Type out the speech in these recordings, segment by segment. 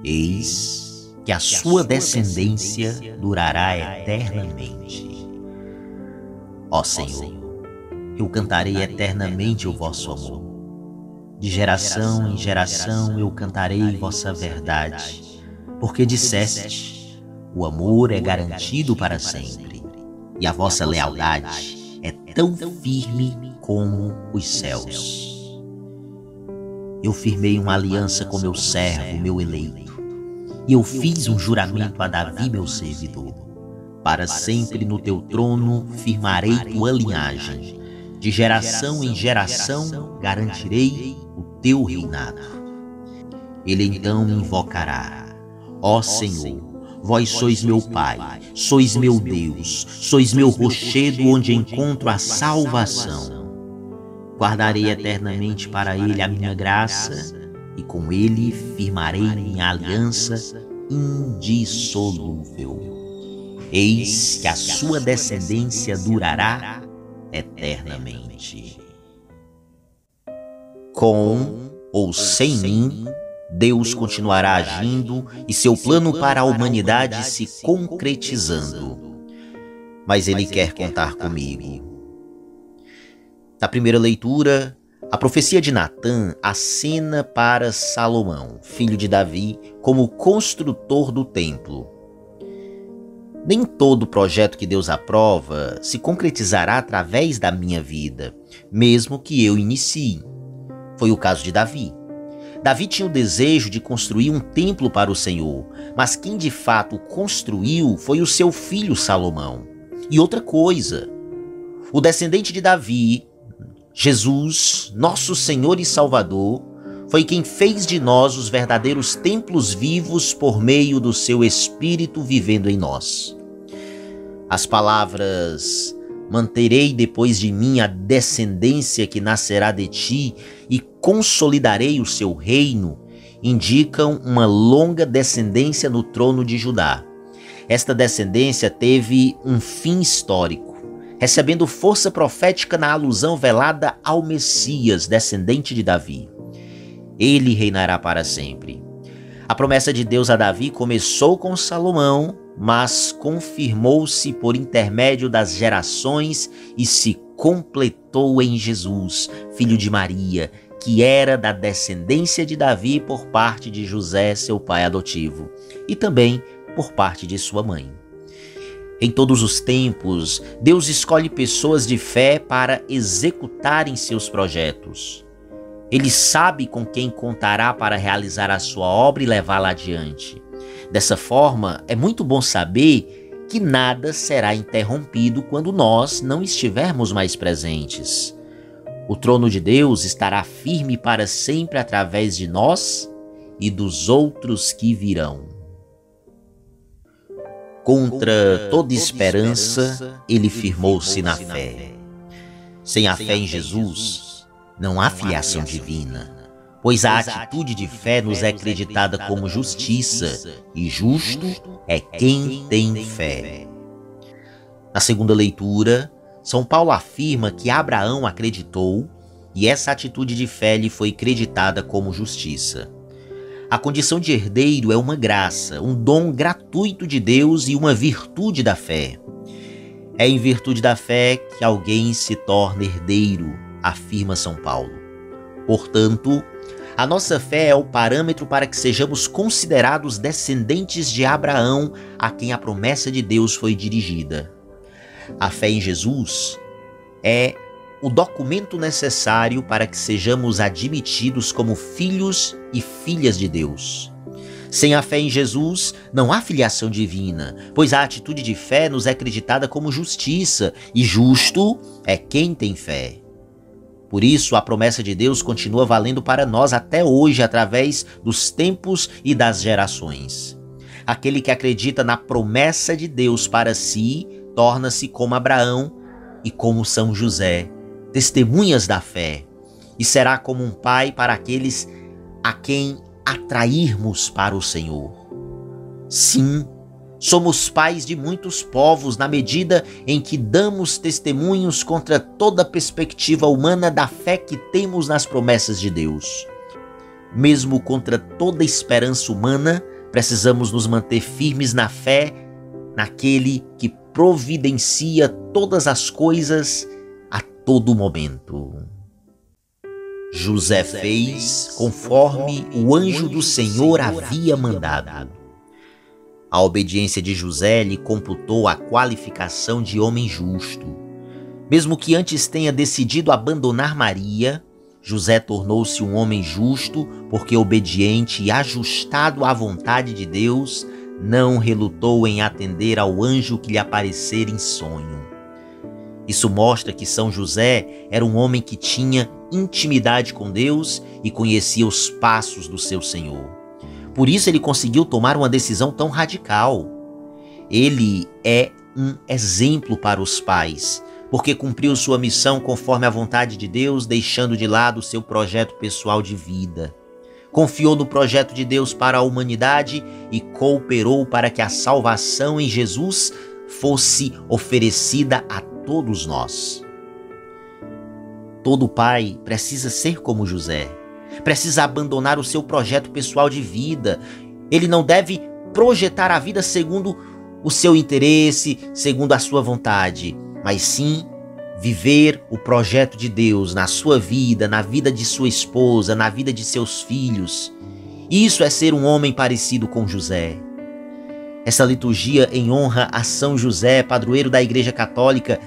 Eis que a sua descendência durará eternamente. Ó Senhor, eu cantarei eternamente o vosso amor. De geração em geração eu cantarei vossa verdade, porque disseste, o amor é garantido para sempre, e a vossa lealdade é tão firme como os céus. Eu firmei uma aliança com meu servo, meu eleito, e eu fiz um juramento a Davi, meu servidor. Para sempre no teu trono firmarei tua linhagem. De geração em geração garantirei o teu reinado. Ele então me invocará: ó Senhor, vós sois meu Pai, sois meu Deus, sois meu rochedo onde encontro a salvação. Guardarei eternamente para ele a minha graça, e com ele firmarei minha aliança indissolúvel. Eis que a sua descendência durará eternamente. Com ou sem mim, Deus continuará agindo e seu plano para a humanidade se concretizando. Mas Ele quer contar comigo. Na primeira leitura, a profecia de Natã acena para Salomão, filho de Davi, como construtor do templo. Nem todo projeto que Deus aprova se concretizará através da minha vida, mesmo que eu inicie. Foi o caso de Davi. Davi tinha o desejo de construir um templo para o Senhor, mas quem de fato construiu foi o seu filho Salomão. E outra coisa, o descendente de Davi, Jesus, nosso Senhor e Salvador, foi quem fez de nós os verdadeiros templos vivos por meio do seu Espírito vivendo em nós. As palavras manterei depois de mim a descendência que nascerá de ti e consolidarei o seu reino, indicam uma longa descendência no trono de Judá. Esta descendência teve um fim histórico, recebendo força profética na alusão velada ao Messias, descendente de Davi. Ele reinará para sempre. A promessa de Deus a Davi começou com Salomão, mas confirmou-se por intermédio das gerações e se completou em Jesus, filho de Maria, que era da descendência de Davi por parte de José, seu pai adotivo, e também por parte de sua mãe. Em todos os tempos, Deus escolhe pessoas de fé para executarem seus projetos. Ele sabe com quem contará para realizar a sua obra e levá-la adiante. Dessa forma, é muito bom saber que nada será interrompido quando nós não estivermos mais presentes. O trono de Deus estará firme para sempre através de nós e dos outros que virão. Contra toda esperança, ele firmou-se na fé. Sem a fé em Jesus, não há filiação divina, pois a atitude de fé nos é acreditada como justiça, e justo é quem tem fé. Na segunda leitura, São Paulo afirma que Abraão acreditou e essa atitude de fé lhe foi creditada como justiça. A condição de herdeiro é uma graça, um dom gratuito de Deus e uma virtude da fé. É em virtude da fé que alguém se torna herdeiro, afirma São Paulo. Portanto, a nossa fé é o parâmetro para que sejamos considerados descendentes de Abraão, a quem a promessa de Deus foi dirigida. A fé em Jesus é o documento necessário para que sejamos admitidos como filhos e filhas de Deus. Sem a fé em Jesus, não há filiação divina, pois a atitude de fé nos é acreditada como justiça, e justo é quem tem fé. Por isso, a promessa de Deus continua valendo para nós até hoje, através dos tempos e das gerações. Aquele que acredita na promessa de Deus para si, torna-se como Abraão e como São José, testemunhas da fé, e será como um pai para aqueles a quem atrairmos para o Senhor. Sim, somos pais de muitos povos na medida em que damos testemunhos contra toda perspectiva humana da fé que temos nas promessas de Deus. Mesmo contra toda esperança humana, precisamos nos manter firmes na fé, naquele que providencia todas as coisas a todo momento. José fez conforme o anjo do Senhor havia mandado. A obediência de José lhe computou a qualificação de homem justo. Mesmo que antes tenha decidido abandonar Maria, José tornou-se um homem justo porque, obediente e ajustado à vontade de Deus, não relutou em atender ao anjo que lhe aparecera em sonho. Isso mostra que São José era um homem que tinha intimidade com Deus e conhecia os passos do seu Senhor. Por isso ele conseguiu tomar uma decisão tão radical. Ele é um exemplo para os pais, porque cumpriu sua missão conforme a vontade de Deus, deixando de lado o seu projeto pessoal de vida. Confiou no projeto de Deus para a humanidade e cooperou para que a salvação em Jesus fosse oferecida a todos nós. Todo pai precisa ser como José. Precisa abandonar o seu projeto pessoal de vida. Ele não deve projetar a vida segundo o seu interesse, segundo a sua vontade, mas sim viver o projeto de Deus na sua vida, na vida de sua esposa, na vida de seus filhos. Isso é ser um homem parecido com José. Essa liturgia em honra a São José, padroeiro da Igreja Católica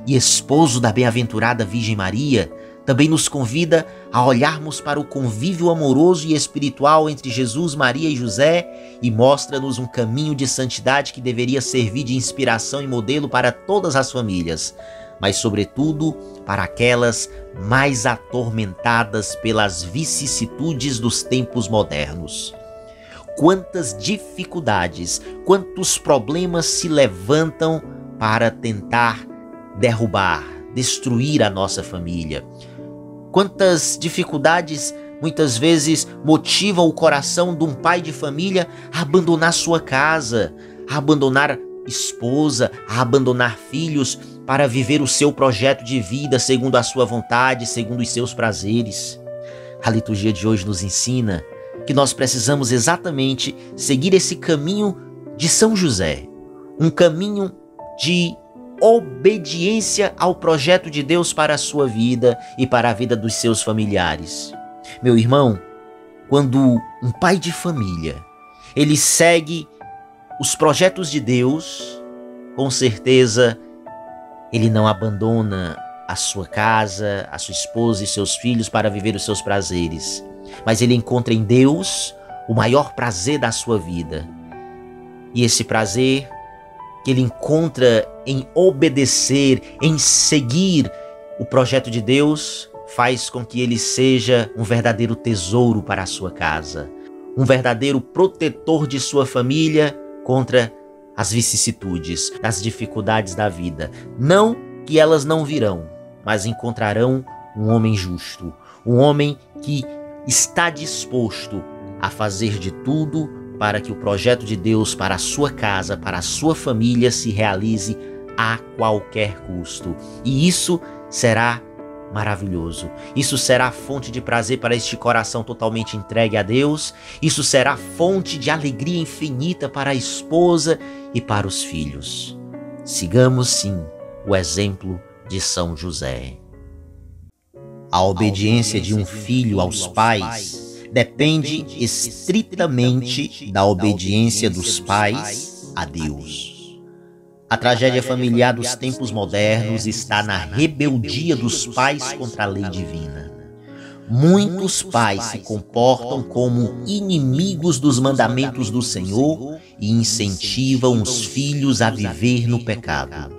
e esposo da bem-aventurada Virgem Maria, também nos convida a olharmos para o convívio amoroso e espiritual entre Jesus, Maria e José e mostra-nos um caminho de santidade que deveria servir de inspiração e modelo para todas as famílias, mas sobretudo para aquelas mais atormentadas pelas vicissitudes dos tempos modernos. Quantas dificuldades, quantos problemas se levantam para tentar derrubar, destruir a nossa família. Quantas dificuldades muitas vezes motivam o coração de um pai de família a abandonar sua casa, a abandonar esposa, a abandonar filhos para viver o seu projeto de vida segundo a sua vontade, segundo os seus prazeres. A liturgia de hoje nos ensina que nós precisamos exatamente seguir esse caminho de São José, um caminho de obediência ao projeto de Deus para a sua vida e para a vida dos seus familiares. Meu irmão, quando um pai de família, ele segue os projetos de Deus, com certeza ele não abandona a sua casa, a sua esposa e seus filhos para viver os seus prazeres, mas ele encontra em Deus o maior prazer da sua vida. E esse prazer que ele encontra em obedecer, em seguir o projeto de Deus, faz com que ele seja um verdadeiro tesouro para a sua casa, um verdadeiro protetor de sua família contra as vicissitudes, as dificuldades da vida. Não que elas não virão, mas encontrarão um homem justo, um homem que está disposto a fazer de tudo para que o projeto de Deus para a sua casa, para a sua família se realize a qualquer custo. E isso será maravilhoso. Isso será fonte de prazer para este coração totalmente entregue a Deus. Isso será fonte de alegria infinita para a esposa e para os filhos. Sigamos, sim, o exemplo de São José. A obediência de um filho aos pais depende estritamente da obediência dos pais a Deus. A tragédia familiar dos tempos modernos está na rebeldia dos pais contra a lei divina. Muitos pais se comportam como inimigos dos mandamentos do Senhor e incentivam os filhos a viver no pecado.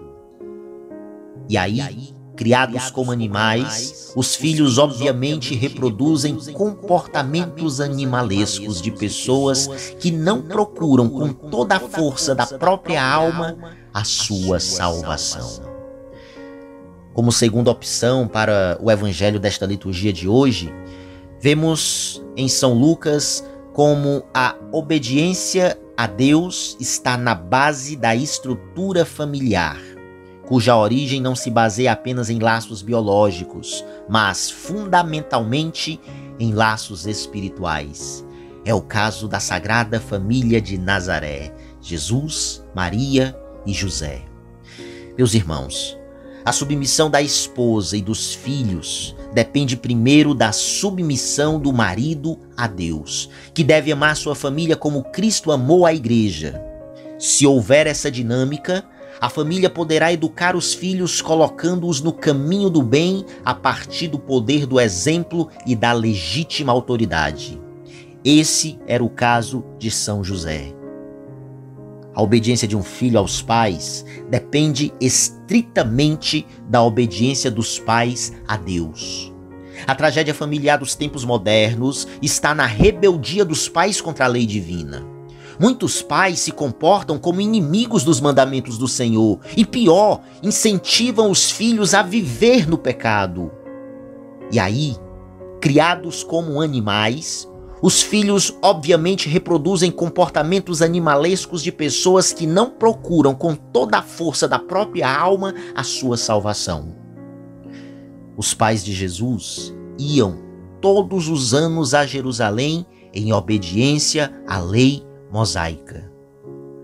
E aí, criados como animais, os filhos obviamente reproduzem comportamentos animalescos de pessoas que não procuram com toda a força da própria alma a sua salvação. Como segunda opção para o evangelho desta liturgia de hoje, vemos em São Lucas como a obediência a Deus está na base da estrutura familiar, cuja origem não se baseia apenas em laços biológicos, mas fundamentalmente em laços espirituais. É o caso da Sagrada Família de Nazaré, Jesus, Maria e José. Meus irmãos, a submissão da esposa e dos filhos depende primeiro da submissão do marido a Deus, que deve amar sua família como Cristo amou a igreja. Se houver essa dinâmica, a família poderá educar os filhos colocando-os no caminho do bem a partir do poder do exemplo e da legítima autoridade. Esse era o caso de São José. A obediência de um filho aos pais depende estritamente da obediência dos pais a Deus. A tragédia familiar dos tempos modernos está na rebeldia dos pais contra a lei divina. Muitos pais se comportam como inimigos dos mandamentos do Senhor e, pior, incentivam os filhos a viver no pecado. E aí, criados como animais, os filhos obviamente reproduzem comportamentos animalescos de pessoas que não procuram com toda a força da própria alma a sua salvação. Os pais de Jesus iam todos os anos a Jerusalém em obediência à lei mosaica.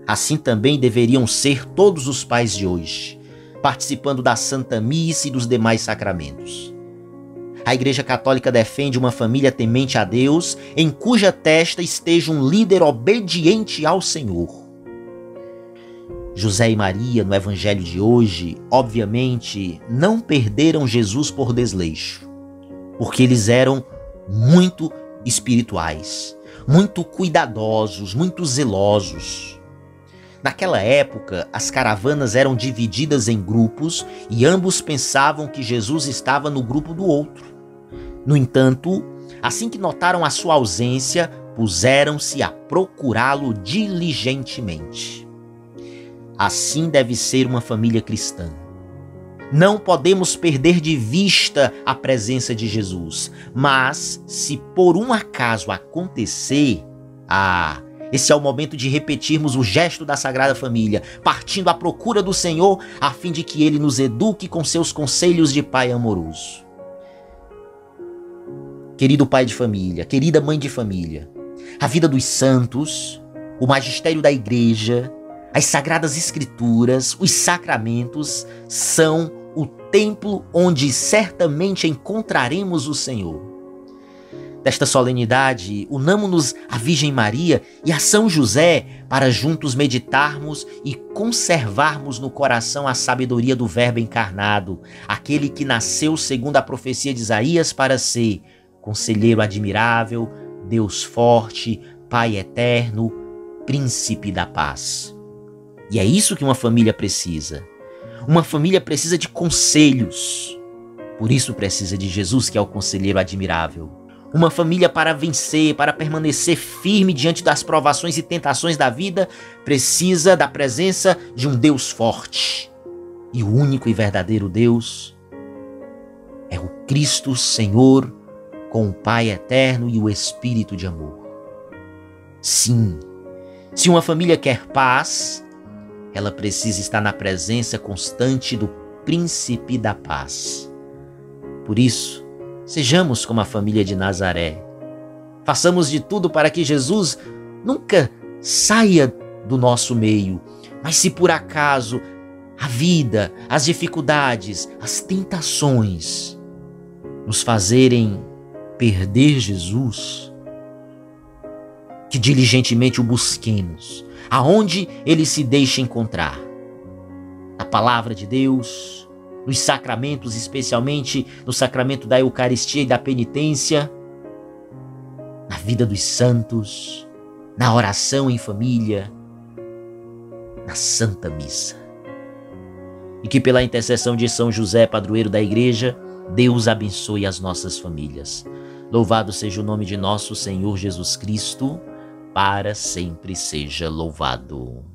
Assim também deveriam ser todos os pais de hoje, participando da Santa Missa e dos demais sacramentos. A Igreja Católica defende uma família temente a Deus, em cuja testa esteja um líder obediente ao Senhor. José e Maria, no Evangelho de hoje, obviamente, não perderam Jesus por desleixo, porque eles eram muito espirituais, muito cuidadosos, muito zelosos. Naquela época, as caravanas eram divididas em grupos e ambos pensavam que Jesus estava no grupo do outro. No entanto, assim que notaram a sua ausência, puseram-se a procurá-lo diligentemente. Assim deve ser uma família cristã. Não podemos perder de vista a presença de Jesus, mas se por um acaso acontecer, esse é o momento de repetirmos o gesto da Sagrada Família, partindo à procura do Senhor, a fim de que Ele nos eduque com seus conselhos de Pai amoroso. Querido pai de família, querida mãe de família, a vida dos santos, o magistério da Igreja, as Sagradas Escrituras, os sacramentos são o templo onde certamente encontraremos o Senhor. Desta solenidade, unamo-nos à Virgem Maria e a São José para juntos meditarmos e conservarmos no coração a sabedoria do Verbo encarnado, aquele que nasceu segundo a profecia de Isaías para ser Conselheiro admirável, Deus forte, Pai eterno, Príncipe da paz. E é isso que uma família precisa. Uma família precisa de conselhos. Por isso precisa de Jesus, que é o Conselheiro admirável. Uma família para vencer, para permanecer firme diante das provações e tentações da vida, precisa da presença de um Deus forte. E o único e verdadeiro Deus é o Cristo Senhor, com o Pai eterno e o Espírito de amor. Sim, se uma família quer paz, ela precisa estar na presença constante do Príncipe da Paz. Por isso, sejamos como a família de Nazaré. Façamos de tudo para que Jesus nunca saia do nosso meio, mas se por acaso a vida, as dificuldades, as tentações nos fazerem perder Jesus, que diligentemente o busquemos, aonde ele se deixa encontrar. Na palavra de Deus, nos sacramentos, especialmente no sacramento da Eucaristia e da penitência, na vida dos santos, na oração em família, na Santa Missa. E que pela intercessão de São José, padroeiro da Igreja, Deus abençoe as nossas famílias. Louvado seja o nome de nosso Senhor Jesus Cristo, para sempre seja louvado.